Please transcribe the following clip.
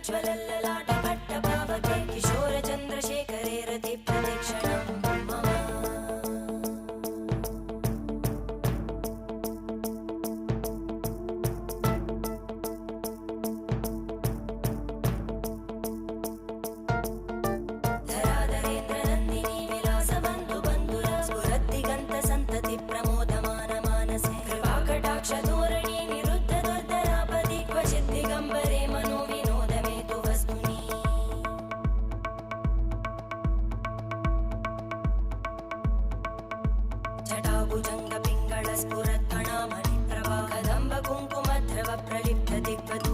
ज्वलल्ललाटपट्टपावके किशोरचन्द्रशेखरे रतिप्रतिक्षणं मम धराधरेन्द्रनन्दिनी विलासबन्धुबन्धुरा स्फुरद्दिगन्तसन्तति प्रमोदमानमानसे कृपाकटाक्षधोरणी निरुद्धदुर्धरापदि क्वचिद्दिगम्बरे मनोविनोदमेतु वस्तुनि जटाभुजङ्गपिङ्गळस्फुरत्फणामणिप्रभा कदम्बकुङ्कुमद्रव प्रलिप्त दिग्वत्